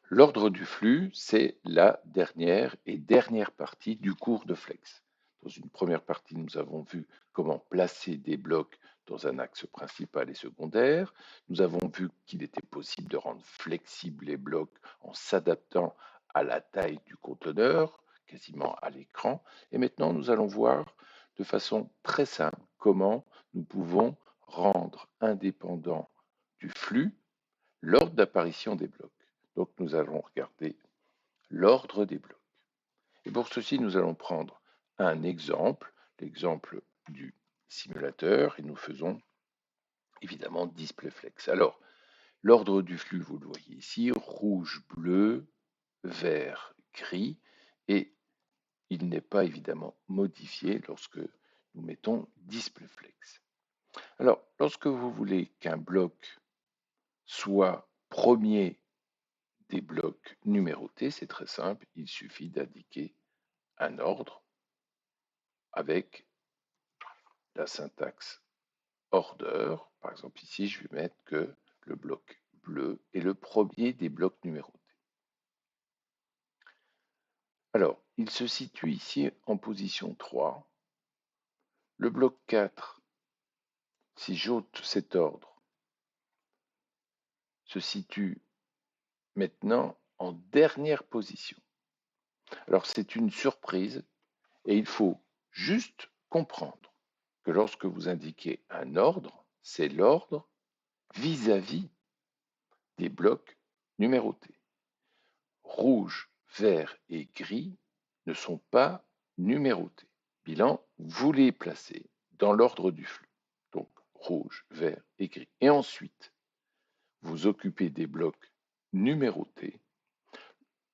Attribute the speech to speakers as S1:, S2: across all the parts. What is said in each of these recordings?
S1: L'ordre du flux, c'est la dernière partie du cours de Flex. Dans une première partie, nous avons vu comment placer des blocs dans un axe principal et secondaire. Nous avons vu qu'il était possible de rendre flexibles les blocs en s'adaptant à la taille du conteneur, quasiment à l'écran. Et maintenant, nous allons voir de façon très simple comment nous pouvons rendre indépendant du flux l'ordre d'apparition des blocs. Donc nous allons regarder l'ordre des blocs. Et pour ceci, nous allons prendre un exemple, l'exemple du simulateur, et nous faisons évidemment DisplayFlex. Alors, l'ordre du flux, vous le voyez ici, rouge, bleu, vert, gris, et il n'est pas évidemment modifié lorsque nous mettons DisplayFlex. Alors, lorsque vous voulez qu'un bloc soit premier des blocs numérotés, c'est très simple, il suffit d'indiquer un ordre avec la syntaxe order. Par exemple, ici, je vais mettre que le bloc bleu est le premier des blocs numérotés. Alors, il se situe ici en position 3. Le bloc 4, si j'ôte cet ordre, se situe maintenant en dernière position. Alors, c'est une surprise et il faut juste comprendre que lorsque vous indiquez un ordre, c'est l'ordre vis-à-vis des blocs numérotés. Rouge, vert et gris ne sont pas numérotés. Bilan, vous les placez dans l'ordre du flux. Donc rouge, vert et gris. Et ensuite, vous occupez des blocs numérotés.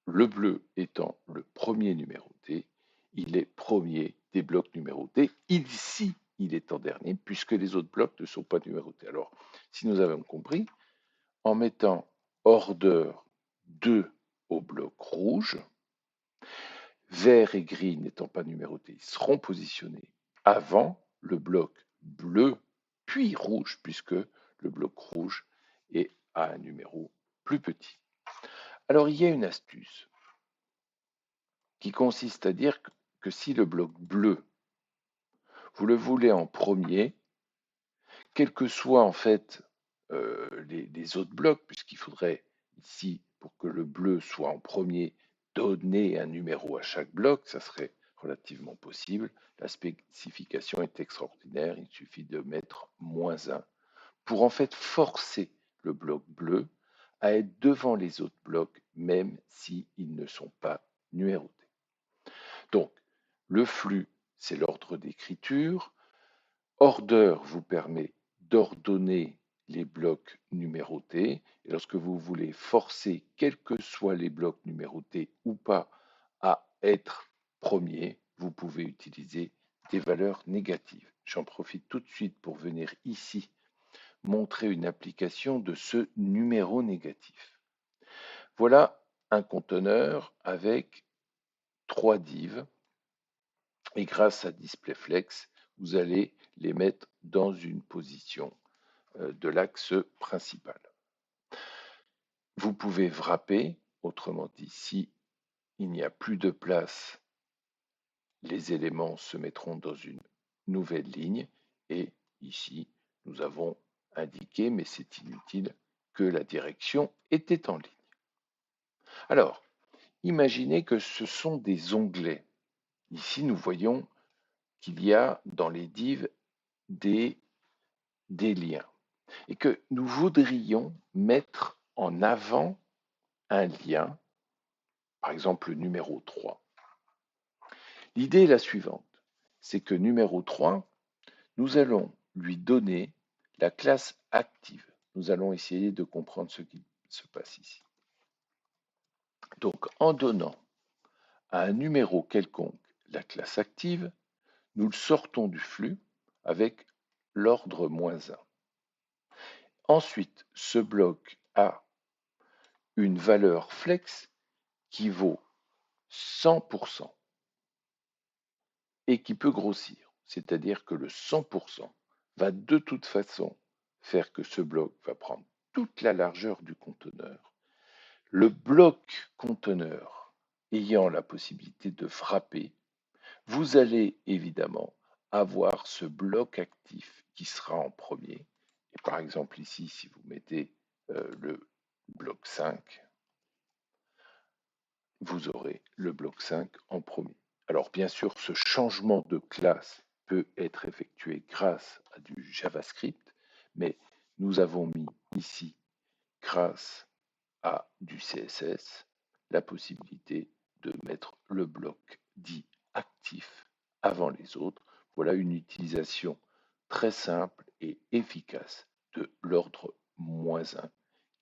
S1: Le bleu étant le premier numéroté, il est premier des blocs numérotés. Ici, il est en dernier puisque les autres blocs ne sont pas numérotés. Alors, si nous avons compris, en mettant order 2 au bloc rouge, vert et gris n'étant pas numérotés, ils seront positionnés avant le bloc bleu, puis rouge, puisque le bloc rouge est à un numéro plus petit. Alors, il y a une astuce qui consiste à dire que si le bloc bleu, vous le voulez en premier, quels que soient en fait les autres blocs, puisqu'il faudrait ici, pour que le bleu soit en premier, donner un numéro à chaque bloc, ça serait relativement possible. La spécification est extraordinaire, il suffit de mettre -1 pour en fait forcer le bloc bleu à être devant les autres blocs, même s'ils ne sont pas numérotés. Donc, le flux, c'est l'ordre d'écriture. Order vous permet d'ordonner les blocs numérotés. Et lorsque vous voulez forcer, quels que soient les blocs numérotés ou pas, à être premiers, vous pouvez utiliser des valeurs négatives. J'en profite tout de suite pour venir ici montrer une application de ce numéro négatif. Voilà un conteneur avec 3 divs et grâce à DisplayFlex, vous allez les mettre dans une position de l'axe principal. Vous pouvez wrapper, autrement dit, si il n'y a plus de place, les éléments se mettront dans une nouvelle ligne et ici, nous avons indiqué, mais c'est inutile, que la direction était en ligne. Alors, imaginez que ce sont des onglets. Ici, nous voyons qu'il y a dans les divs des liens et que nous voudrions mettre en avant un lien, par exemple le numéro 3. L'idée est la suivante, c'est que numéro 3, nous allons lui donner la classe active. Nous allons essayer de comprendre ce qui se passe ici. Donc, en donnant à un numéro quelconque la classe active, nous le sortons du flux avec l'ordre -1. Ensuite, ce bloc a une valeur flex qui vaut 100% et qui peut grossir. C'est-à-dire que le 100% va de toute façon faire que ce bloc va prendre toute la largeur du conteneur. Le bloc conteneur ayant la possibilité de frapper, vous allez évidemment avoir ce bloc actif qui sera en premier. Et par exemple ici, si vous mettez le bloc 5, vous aurez le bloc 5 en premier. Alors bien sûr, ce changement de classe peut être effectué grâce à du JavaScript, mais nous avons mis ici, grâce à du CSS, la possibilité de mettre le bloc dit actif avant les autres. Voilà une utilisation très simple et efficace de l'ordre -1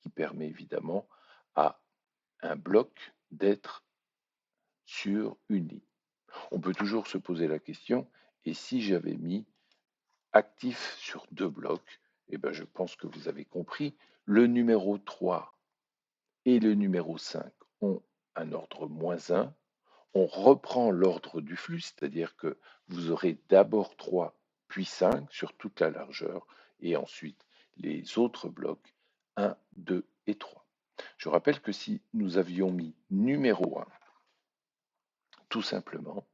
S1: qui permet évidemment à un bloc d'être sur une ligne. On peut toujours se poser la question, et si j'avais mis actif sur 2 blocs, eh bien je pense que vous avez compris, le numéro 3 et le numéro 5 ont un ordre -1. On reprend l'ordre du flux, c'est-à-dire que vous aurez d'abord 3 puis 5 sur toute la largeur, et ensuite les autres blocs 1, 2 et 3. Je rappelle que si nous avions mis numéro 1, tout simplement,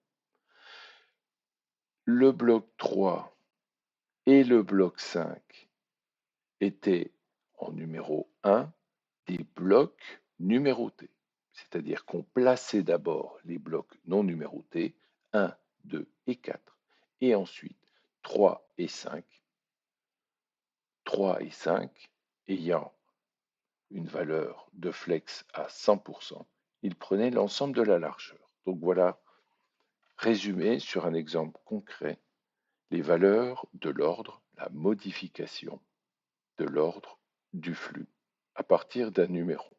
S1: le bloc 3 et le bloc 5 étaient en numéro 1 des blocs numérotés. C'est-à-dire qu'on plaçait d'abord les blocs non numérotés, 1, 2 et 4, et ensuite 3 et 5, 3 et 5 ayant une valeur de flex à 100%, ils prenaient l'ensemble de la largeur. Donc voilà, résumé sur un exemple concret, les valeurs de l'ordre, la modification de l'ordre du flux à partir d'un numéro.